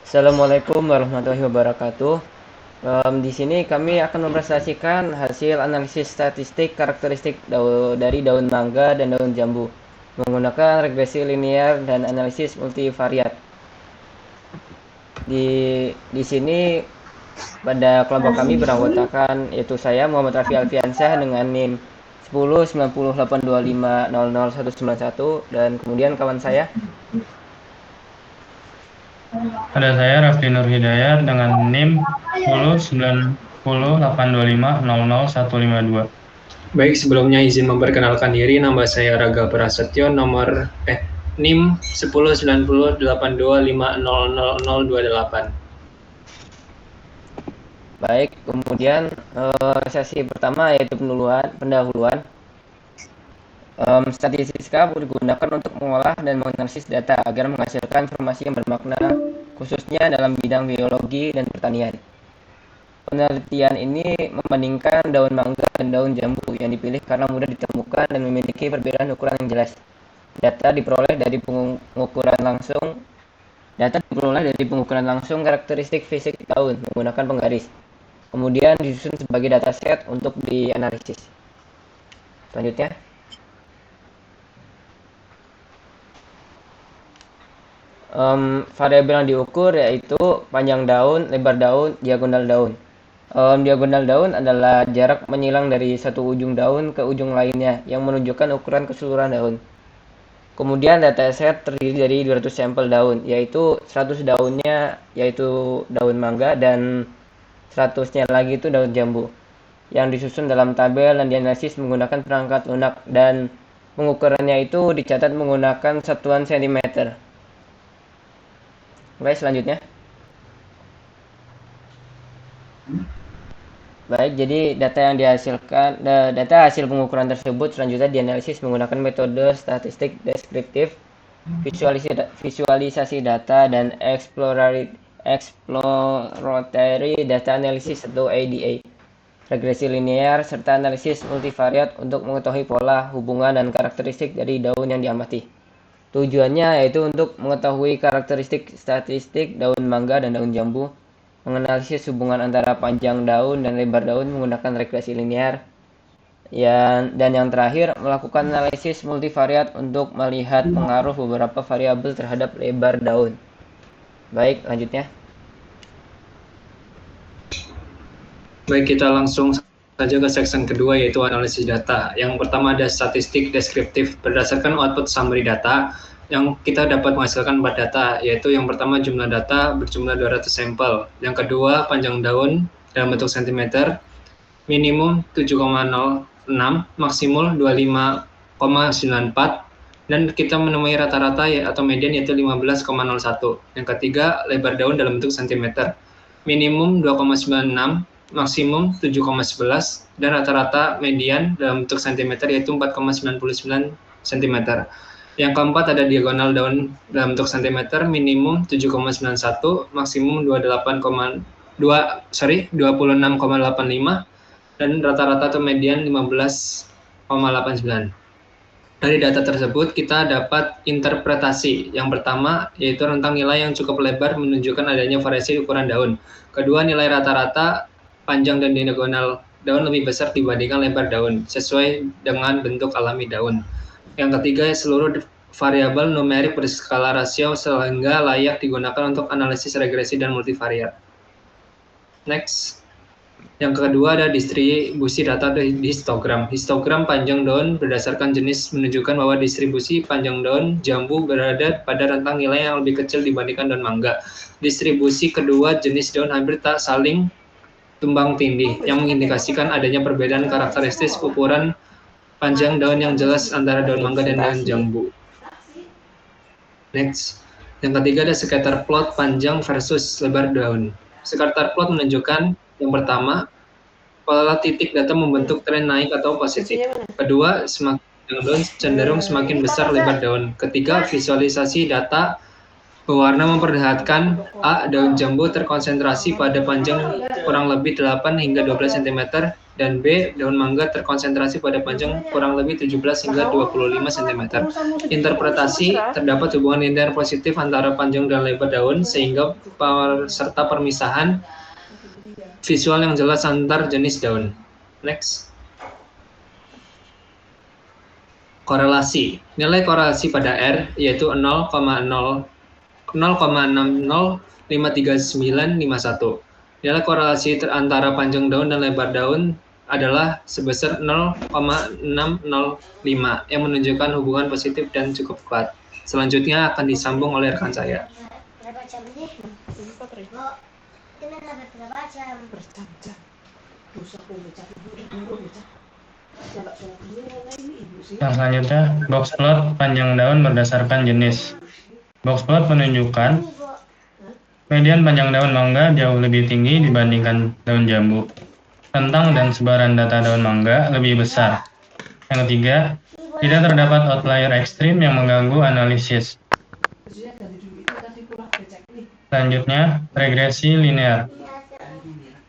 Assalamualaikum warahmatullahi wabarakatuh. Di sini kami akan mempresentasikan hasil analisis statistik karakteristik dari daun mangga dan daun jambu menggunakan regresi linear dan analisis multivariat. Di sini pada kelompok kami beranggotakan yaitu saya Muhammad Rafi Alfiansyah dengan NIM 109082500191 dan kemudian kawan saya. Ada saya Raffi Nur Hidayat dengan NIM 109082500152. Baik, sebelumnya izin memperkenalkan diri, nama saya Raga Prasetyo, NIM 109082500028. Baik, kemudian sesi pertama yaitu pendahuluan. Statistika digunakan untuk mengolah dan menganalisis data agar menghasilkan informasi yang bermakna, khususnya dalam bidang biologi dan pertanian. Penelitian ini membandingkan daun mangga dan daun jambu yang dipilih karena mudah ditemukan dan memiliki perbedaan ukuran yang jelas. Data diperoleh dari pengukuran langsung karakteristik fisik daun menggunakan penggaris. Kemudian disusun sebagai dataset untuk dianalisis. Selanjutnya. Variabel yang diukur yaitu panjang daun, lebar daun, diagonal daun. Diagonal daun adalah jarak menyilang dari satu ujung daun ke ujung lainnya yang menunjukkan ukuran keseluruhan daun. Kemudian dataset terdiri dari 200 sampel daun, yaitu 100 daunnya yaitu daun mangga dan 100-nya lagi itu daun jambu, yang disusun dalam tabel dan dianalisis menggunakan perangkat lunak dan pengukurannya itu dicatat menggunakan satuan cm. Baik, selanjutnya. Baik, jadi data hasil pengukuran tersebut selanjutnya dianalisis menggunakan metode statistik deskriptif, visualisasi data, dan exploratory data analysis atau ADA, regresi linear, serta analisis multivariat untuk mengetahui pola, hubungan, dan karakteristik dari daun yang diamati. Tujuannya yaitu untuk mengetahui karakteristik statistik daun mangga dan daun jambu, menganalisis hubungan antara panjang daun dan lebar daun menggunakan regresi linear, dan yang terakhir melakukan analisis multivariat untuk melihat pengaruh beberapa variabel terhadap lebar daun. Baik, lanjutnya. Baik, kita langsung saja ke section kedua, yaitu analisis data. Yang pertama ada statistik deskriptif. Berdasarkan output summary data, yang kita dapat menghasilkan 4 data, yaitu yang pertama jumlah data berjumlah 200 sampel. Yang kedua panjang daun dalam bentuk cm, minimum 7,06, maksimum 25,94, dan kita menemui rata-rata atau median yaitu 15,01. Yang ketiga lebar daun dalam bentuk cm, minimum 2,96, maksimum 7,11, dan rata-rata median dalam bentuk cm yaitu 4,99 cm. Yang keempat ada diagonal daun dalam bentuk cm, minimum 7,91, maksimum 26,85, dan rata-rata atau median 15,89. Dari data tersebut kita dapat interpretasi. Yang pertama yaitu rentang nilai yang cukup lebar menunjukkan adanya variasi ukuran daun. Kedua, nilai rata-rata panjang dan diagonal daun lebih besar dibandingkan lebar daun sesuai dengan bentuk alami daun. Yang ketiga, seluruh variabel numerik berskala rasio sehingga layak digunakan untuk analisis regresi dan multivariat. Next. Yang kedua ada distribusi data dari histogram. Histogram panjang daun berdasarkan jenis menunjukkan bahwa distribusi panjang daun jambu berada pada rentang nilai yang lebih kecil dibandingkan daun mangga. Distribusi kedua jenis daun hampir tak saling tumbang tindih, yang mengindikasikan adanya perbedaan karakteristik ukuran panjang daun yang jelas antara daun mangga dan daun jambu. Next. Yang ketiga ada scatter plot panjang versus lebar daun. Scatter plot menunjukkan yang pertama, pola titik data membentuk tren naik atau positif. Kedua, semakin panjang daun cenderung semakin besar lebar daun. Ketiga, visualisasi data Pewarna memperlihatkan A. Daun jambu terkonsentrasi pada panjang kurang lebih 8 hingga 12 cm dan B. Daun mangga terkonsentrasi pada panjang kurang lebih 17 hingga 25 cm. Interpretasi, terdapat hubungan linear positif antara panjang dan lebar daun sehingga serta permisahan visual yang jelas antar jenis daun. Next. Korelasi. Nilai korelasi pada R yaitu 0,605391. Nilai korelasi antara panjang daun dan lebar daun adalah sebesar 0,605 yang menunjukkan hubungan positif dan cukup kuat. Selanjutnya akan disambung oleh rekan saya. Yang selanjutnya, box plot panjang daun berdasarkan jenis. Box plot menunjukkan median panjang daun mangga jauh lebih tinggi dibandingkan daun jambu. Rentang dan sebaran data daun mangga lebih besar. Yang ketiga, tidak terdapat outlier ekstrim yang mengganggu analisis. Selanjutnya, regresi linear.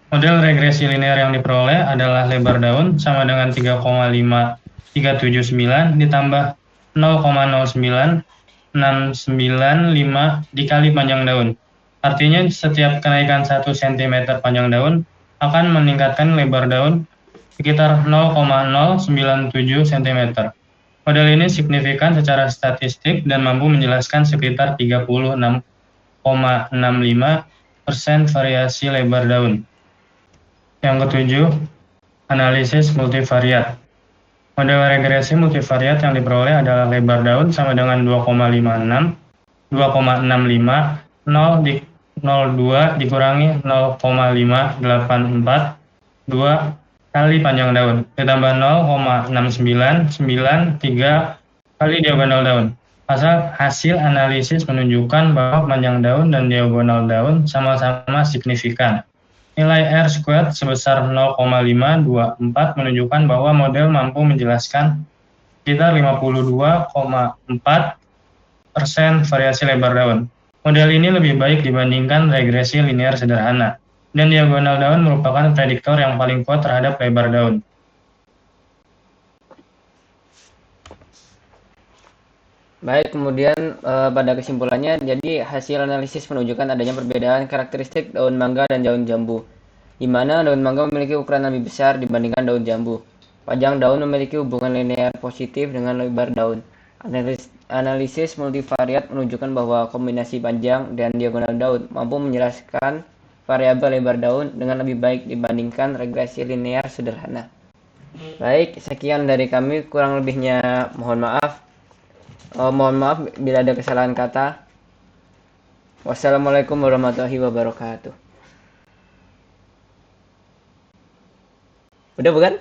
Model regresi linear yang diperoleh adalah lebar daun sama dengan 3,5379 ditambah 0,09695 dikali panjang daun. Artinya setiap kenaikan 1 cm panjang daun akan meningkatkan lebar daun sekitar 0,097 cm. Model ini signifikan secara statistik dan mampu menjelaskan sekitar 36,65% variasi lebar daun. Yang ketujuh, analisis multivariat. Model regresi multivariat yang diperoleh adalah lebar daun sama dengan 2,56, 2,65, 0 02 dikurangi 0,584, 2 kali panjang daun, ditambah 0,6993 kali diagonal daun. Hasil analisis menunjukkan bahwa panjang daun dan diagonal daun sama-sama signifikan. Nilai R² sebesar 0,524 menunjukkan bahwa model mampu menjelaskan sekitar 52,4% variasi lebar daun. Model ini lebih baik dibandingkan regresi linear sederhana, dan diagonal daun merupakan prediktor yang paling kuat terhadap lebar daun. Baik, kemudian pada kesimpulannya, jadi hasil analisis menunjukkan adanya perbedaan karakteristik daun mangga dan daun jambu, di mana daun mangga memiliki ukuran lebih besar dibandingkan daun jambu. Panjang daun memiliki hubungan linear positif dengan lebar daun. Analisis multivariat menunjukkan bahwa kombinasi panjang dan diagonal daun mampu menjelaskan variabel lebar daun dengan lebih baik dibandingkan regresi linear sederhana. Baik, sekian dari kami, kurang lebihnya mohon maaf. Mohon maaf bila ada kesalahan kata. Wassalamualaikum warahmatullahi wabarakatuh. Udah bukan?